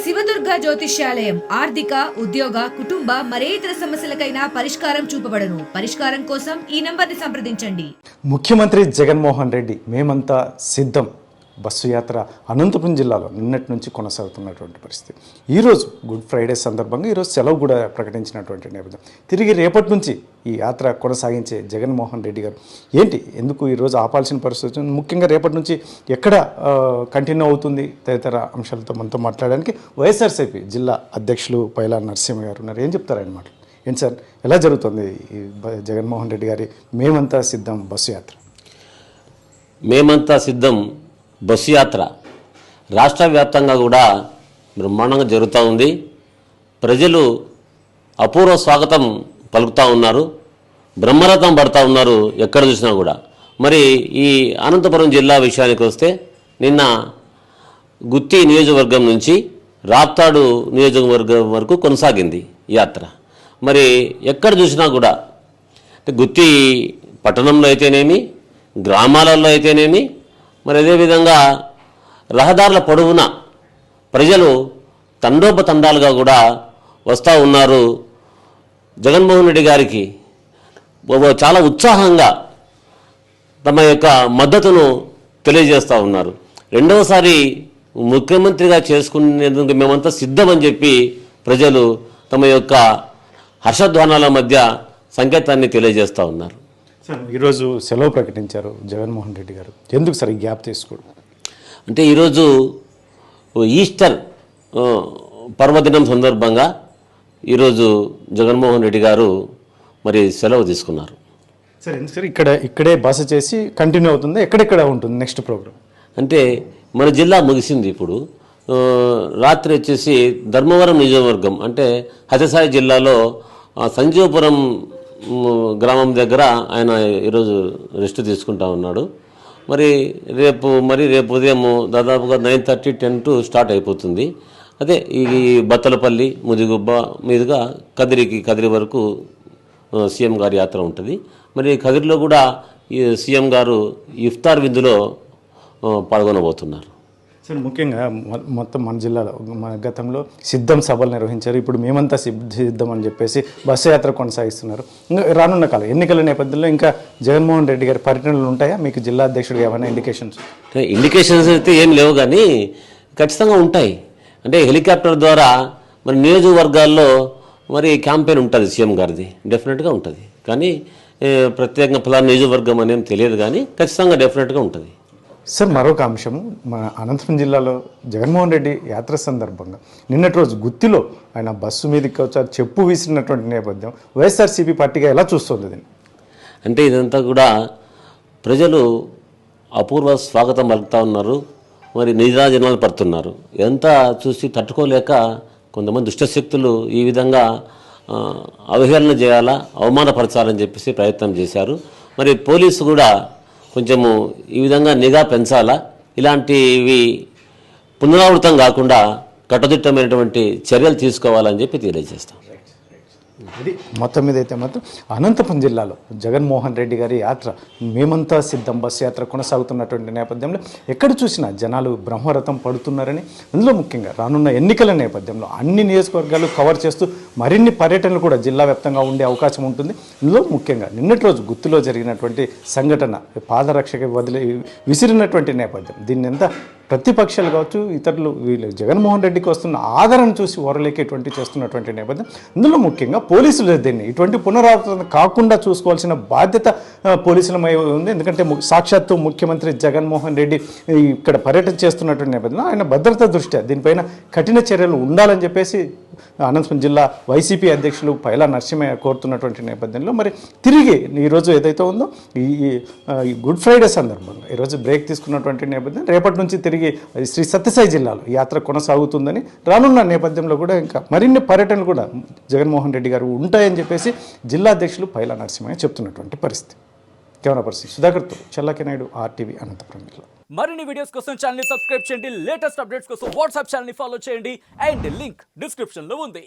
శివదుర్గ జ్యోతిష్యాలయం ఆర్థిక ఉద్యోగ కుటుంబ మరే ఇతర సమస్యలకైనా పరిష్కారం చూపబడను. పరిష్కారం కోసం ఈ నంబర్ని సంప్రదించండి. ముఖ్యమంత్రి జగన్మోహన్ రెడ్డి మేమంతా సిద్ధం బస్సు యాత్ర అనంతపురం జిల్లాలో నిన్నటి నుంచి కొనసాగుతున్నటువంటి పరిస్థితి. ఈరోజు గుడ్ ఫ్రైడే సందర్భంగా ఈరోజు సెలవు కూడా ప్రకటించినటువంటి నేపథ్యం. తిరిగి రేపటి నుంచి ఈ యాత్ర కొనసాగించే జగన్మోహన్ రెడ్డి గారు ఏంటి ఎందుకు ఈరోజు ఆపాల్సిన పరిస్థితి, ముఖ్యంగా రేపటి నుంచి ఎక్కడ కంటిన్యూ అవుతుంది తదితర అంశాలతో మనతో మాట్లాడడానికి వైఎస్ఆర్సీపీ జిల్లా అధ్యక్షులు పైలా నరసింహ గారు ఉన్నారు. ఏం చెప్తారు ఆయన మాట? ఏంటి సార్, ఎలా జరుగుతుంది ఈ జగన్మోహన్ రెడ్డి గారి మేమంతా సిద్ధం బస్సు యాత్ర? మేమంతా సిద్ధం బస్సు యాత్ర రాష్ట్ర వ్యాప్తంగా కూడా బ్రహ్మాండంగా జరుగుతూ ఉంది. ప్రజలు అపూర్వ స్వాగతం పలుకుతూ ఉన్నారు, బ్రహ్మరథం పడుతూ ఉన్నారు ఎక్కడ చూసినా కూడా. మరి ఈ అనంతపురం జిల్లా విషయానికి వస్తే నిన్న గుత్తి నియోజకవర్గం నుంచి రాప్తాడు నియోజకవర్గం వరకు కొనసాగింది యాత్ర. మరి ఎక్కడ చూసినా కూడా గుత్తి పట్టణంలో అయితేనేమి, గ్రామాలలో అయితేనేమి, మరి అదేవిధంగా రహదారుల పొడవున ప్రజలు తండోపతండాలుగా కూడా వస్తూ ఉన్నారు. జగన్మోహన్ రెడ్డి గారికి చాలా ఉత్సాహంగా తమ యొక్క మద్దతును తెలియజేస్తూ ఉన్నారు. రెండవసారి ముఖ్యమంత్రిగా చేసుకునేందుకు మేమంతా సిద్ధమని చెప్పి ప్రజలు తమ యొక్క హర్షధ్వానాల మధ్య సంకేతాన్ని తెలియజేస్తూ ఉన్నారు. సార్, ఈరోజు సెలవు ప్రకటించారు జగన్మోహన్ రెడ్డి గారు, ఎందుకు సార్ ఈ గ్యాప్ తీసుకోవడం? అంటే ఈరోజు ఈస్టర్ పర్వదినం సందర్భంగా ఈరోజు జగన్మోహన్ రెడ్డి గారు మరి సెలవు తీసుకున్నారు. సార్, ఎందుకు సార్ ఇక్కడే బస చేసి కంటిన్యూ అవుతుంది, ఎక్కడెక్కడ ఉంటుంది నెక్స్ట్ ప్రోగ్రామ్? అంటే మన జిల్లా ముగిసింది. ఇప్పుడు రాత్రి వచ్చేసి ధర్మవరం నియోజకవర్గం అంటే సత్యసాయి జిల్లాలో సంజీవపురం గ్రామం దగ్గర ఆయన ఈరోజు రెస్ట్ తీసుకుంటా ఉన్నాడు. మరి రేపు ఉదయం దాదాపుగా 9:30, 10 టు స్టార్ట్ అయిపోతుంది. అదే ఈ బత్తలపల్లి ముదిగుబ్బ మీదుగా కదిరి వరకు సీఎం గారి యాత్ర ఉంటుంది. మరి కదిరిలో కూడా ఈ సీఎం గారు ఇఫ్తార్ విందులో పాల్గొనబోతున్నారు. సార్, ముఖ్యంగా మొత్తం మన జిల్లాలో మన గతంలో సిద్ధం సభలు నిర్వహించారు. ఇప్పుడు మేమంతా సిద్ధం అని చెప్పేసి బస్సు యాత్ర కొనసాగిస్తున్నారు. ఇంకా రానున్న కాలం ఎన్నికల నేపథ్యంలో ఇంకా జగన్మోహన్ రెడ్డి గారి పర్యటనలు ఉంటాయా మీకు జిల్లా అధ్యక్షుడిగా? ఏమైనా ఇండికేషన్స్ అయితే ఏం లేవు, కానీ ఖచ్చితంగా ఉంటాయి. అంటే హెలికాప్టర్ ద్వారా మరి నియోజకవర్గాల్లో మరి క్యాంపెయిన్ ఉంటుంది సీఎం గారిది, డెఫినెట్గా ఉంటుంది. కానీ ప్రత్యేకంగా ఫలానా నియోజకవర్గం అనేం తెలియదు, కానీ ఖచ్చితంగా డెఫినెట్గా ఉంటుంది. సార్, మరొక అంశం, మన అనంతపురం జిల్లాలో జగన్మోహన్ రెడ్డి యాత్ర సందర్భంగా నిన్నటి రోజు గుత్తిలో ఆయన బస్సు మీదకి వచ్చారు, చెప్పు విసిరినటువంటి నేపథ్యం వైఎస్ఆర్సీపీ పార్టీగా ఎలా చూస్తుంది దీన్ని? అంటే ఇదంతా కూడా ప్రజలు అపూర్వ స్వాగతం పలుకుతూ ఉన్నారు, మరి నీరాజనాలు పడుతున్నారు. ఇదంతా చూసి తట్టుకోలేక కొంతమంది దుష్టశక్తులు ఈ విధంగా అవహేళన చేయాలా, అవమానపరచాలని చెప్పేసి ప్రయత్నం చేశారు. మరి పోలీసు కూడా కొంచెము ఈ విధంగా నిఘా పెంచాలా, ఇలాంటివి పునరావృతం కాకుండా కట్టుదిట్టమైనటువంటి చర్యలు తీసుకోవాలని చెప్పి తెలియజేస్తాం. ఇది మొత్తం మీద అయితే మాత్రం అనంతపురం జిల్లాలో జగన్మోహన్ రెడ్డి గారి యాత్ర మేమంతా సిద్ధం బస్సు యాత్ర కొనసాగుతున్నటువంటి నేపథ్యంలో ఎక్కడ చూసినా జనాలు బ్రహ్మరథం పడుతున్నారని, అందులో ముఖ్యంగా రానున్న ఎన్నికల నేపథ్యంలో అన్ని నియోజకవర్గాలు కవర్ చేస్తూ మరిన్ని పర్యటనలు కూడా జిల్లా వ్యాప్తంగా ఉండే అవకాశం ఉంటుంది. ఇందులో ముఖ్యంగా నిన్నటి రోజు గుత్తిలో జరిగినటువంటి సంఘటన పాదరక్షక విసిరినటువంటి నేపథ్యం, దీన్ని ఎంత ప్రతిపక్షాలు కావచ్చు ఇతరులు వీళ్ళు జగన్మోహన్ రెడ్డికి వస్తున్న ఆదరణ చూసి ఓరలేకేటువంటి చేస్తున్నటువంటి నేపథ్యం, ఇందులో ముఖ్యంగా పోలీసులు దీన్ని ఇటువంటి పునరావృతం కాకుండా చూసుకోవాల్సిన బాధ్యత పోలీసులమై ఉంది. ఎందుకంటే సాక్షాత్తు ముఖ్యమంత్రి జగన్మోహన్ రెడ్డి ఇక్కడ పర్యటన చేస్తున్నటువంటి నేపథ్యంలో ఆయన భద్రతా దృష్ట్యా దీనిపైన కఠిన చర్యలు ఉండాలని చెప్పేసి అనంతపురం జిల్లా వైసీపీ అధ్యక్షులు పైలా నరసింహయ్య కోరుతున్నటువంటి నేపథ్యంలో మరి తిరిగి ఈరోజు ఏదైతే ఉందో ఈ గుడ్ ఫ్రైడే సందర్భంగా ఈరోజు బ్రేక్ తీసుకున్నటువంటి నేపథ్యం రేపటి నుంచి తిరిగి శ్రీ సత్యసాయి జిల్లాలో యాత్ర కొనసాగుతుందని, రానున్న నేపథ్యంలో కూడా ఇంకా మరిన్ని పర్యటనలు కూడా జగన్మోహన్ రెడ్డి గారు ఉంటాయని చెప్పేసి జిల్లా అధ్యక్షులు పైలా నరసింహయ్య చెప్తున్నటువంటి పరిస్థితి. కెమెరా పర్సన్ సుధాకర్తో చల్లాకి నాయుడు, RTV అనంతపురం జిల్లా. మరిన్ని వీడియోస్ కోసం ఛానల్ ని సబ్స్క్రైబ్ చేయండి, లేటెస్ట్ అప్డేట్స్ కోసం వాట్సాప్ ఛానల్ ని ఫాలో చేయండి అండ్ లింక్ డిస్క్రిప్షన్ లో ఉంది.